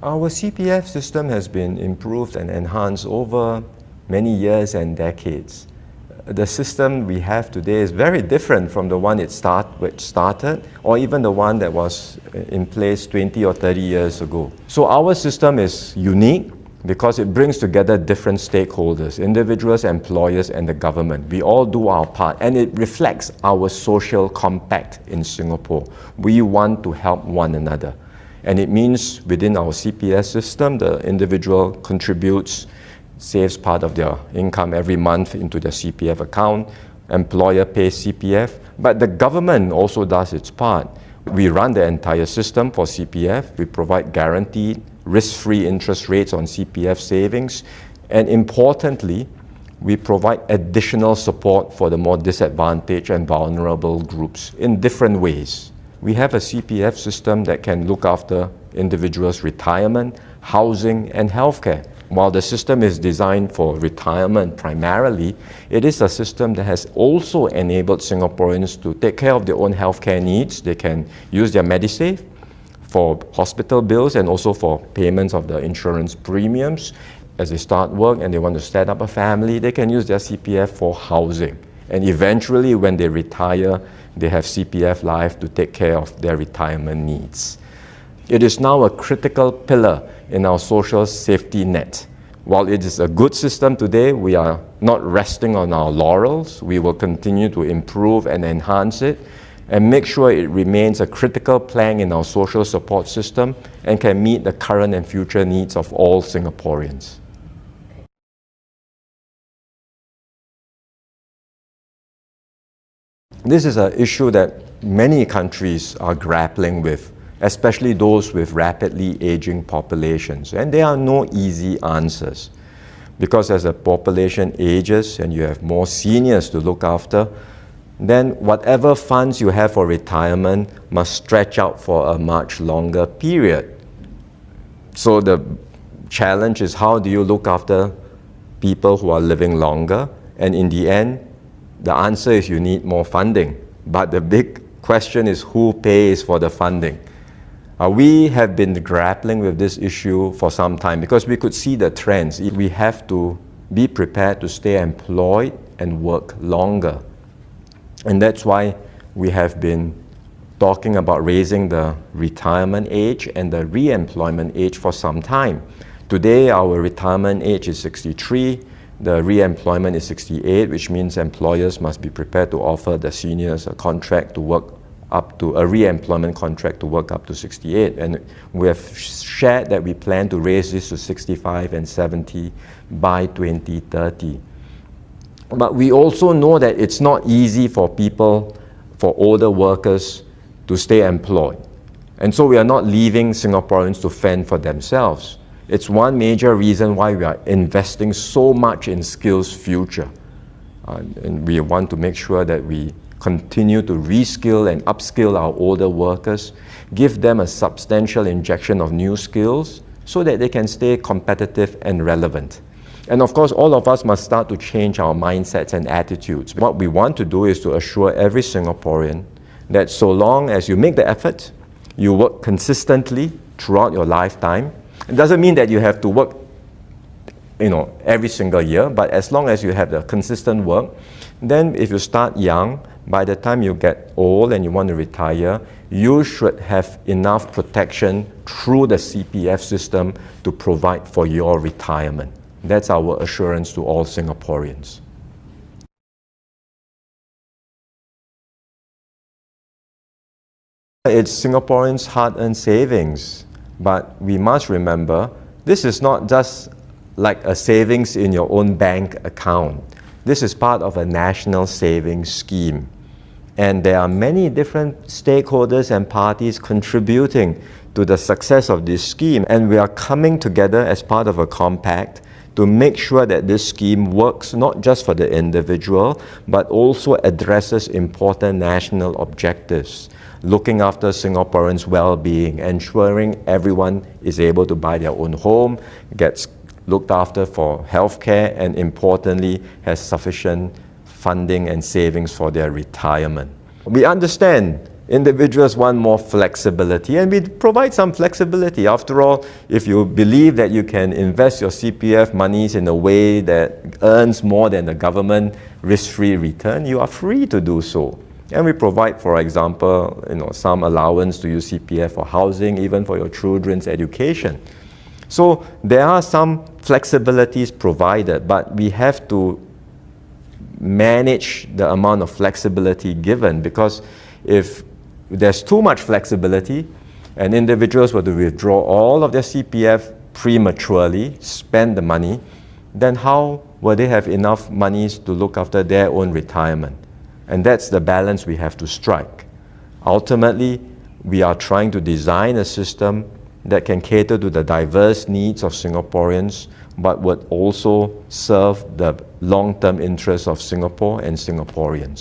Our CPF system has been improved and enhanced over many years and decades. The system we have today is very different from the one which started, or even the one that was in place 20 or 30 years ago. So our system is unique because it brings together different stakeholders, individuals, employers, and the government. We all do our part, and it reflects our social compact in Singapore. We want to help one another. And it means within our CPF system, the individual contributes, saves part of their income every month into their CPF account. Employer pays CPF, but the government also does its part. We run the entire system for CPF. We provide guaranteed, risk-free interest rates on CPF savings. And importantly, we provide additional support for the more disadvantaged and vulnerable groups in different ways. We have a CPF system that can look after individuals' retirement, housing, and healthcare. While the system is designed for retirement primarily, it is a system that has also enabled Singaporeans to take care of their own healthcare needs. They can use their MediSave for hospital bills and also for payments of the insurance premiums. As they start work and they want to set up a family, they can use their CPF for housing. And eventually, when they retire, they have CPF Life to take care of their retirement needs. It is now a critical pillar in our social safety net. While it is a good system today, we are not resting on our laurels. We will continue to improve and enhance it and make sure it remains a critical plank in our social support system and can meet the current and future needs of all Singaporeans. This is an issue that many countries are grappling with, especially those with rapidly aging populations. And there are no easy answers, because as the population ages and you have more seniors to look after, then whatever funds you have for retirement must stretch out for a much longer period. So the challenge is, how do you look after people who are living longer? And in the end, the answer is you need more funding. But the big question is, who pays for the funding? We have been grappling with this issue for some time because we could see the trends. We have to be prepared to stay employed and work longer. And that's why we have been talking about raising the retirement age and the re-employment age for some time. Today, our retirement age is 63. The re-employment is 68, which means employers must be prepared to offer the seniors a contract to work up to a re-employment contract to work up to 68. And we have shared that we plan to raise this to 65 and 70 by 2030. But we also know that it's not easy for people, for older workers, to stay employed. And so we are not leaving Singaporeans to fend for themselves. It's one major reason why we are investing so much in skills future. And we want to make sure that we continue to reskill and upskill our older workers, give them a substantial injection of new skills so that they can stay competitive and relevant. And of course, all of us must start to change our mindsets and attitudes. What we want to do is to assure every Singaporean that so long as you make the effort, you work consistently throughout your lifetime. It doesn't mean that you have to work every single year, but as long as you have the consistent work, then if you start young, by the time you get old and you want to retire, you should have enough protection through the CPF system to provide for your retirement. That's our assurance to all Singaporeans. It's Singaporeans' hard-earned savings, but we must remember this is not just like a savings in your own bank account. This is part of a national savings scheme. And there are many different stakeholders and parties contributing to the success of this scheme. And we are coming together as part of a compact to make sure that this scheme works not just for the individual, but also addresses important national objectives, looking after Singaporeans' well-being, ensuring everyone is able to buy their own home, gets looked after for healthcare, and importantly, has sufficient funding and savings for their retirement. We understand individuals want more flexibility, and we provide some flexibility. After all, if you believe that you can invest your CPF monies in a way that earns more than the government risk-free return, you are free to do so. And we provide, for example, some allowance to use CPF for housing, even for your children's education. So there are some flexibilities provided, but we have to manage the amount of flexibility given, because if there's too much flexibility and individuals were to withdraw all of their CPF prematurely, spend the money, then how will they have enough monies to look after their own retirement? And that's the balance we have to strike. Ultimately, we are trying to design a system that can cater to the diverse needs of Singaporeans, but would also serve the long-term interests of Singapore and Singaporeans.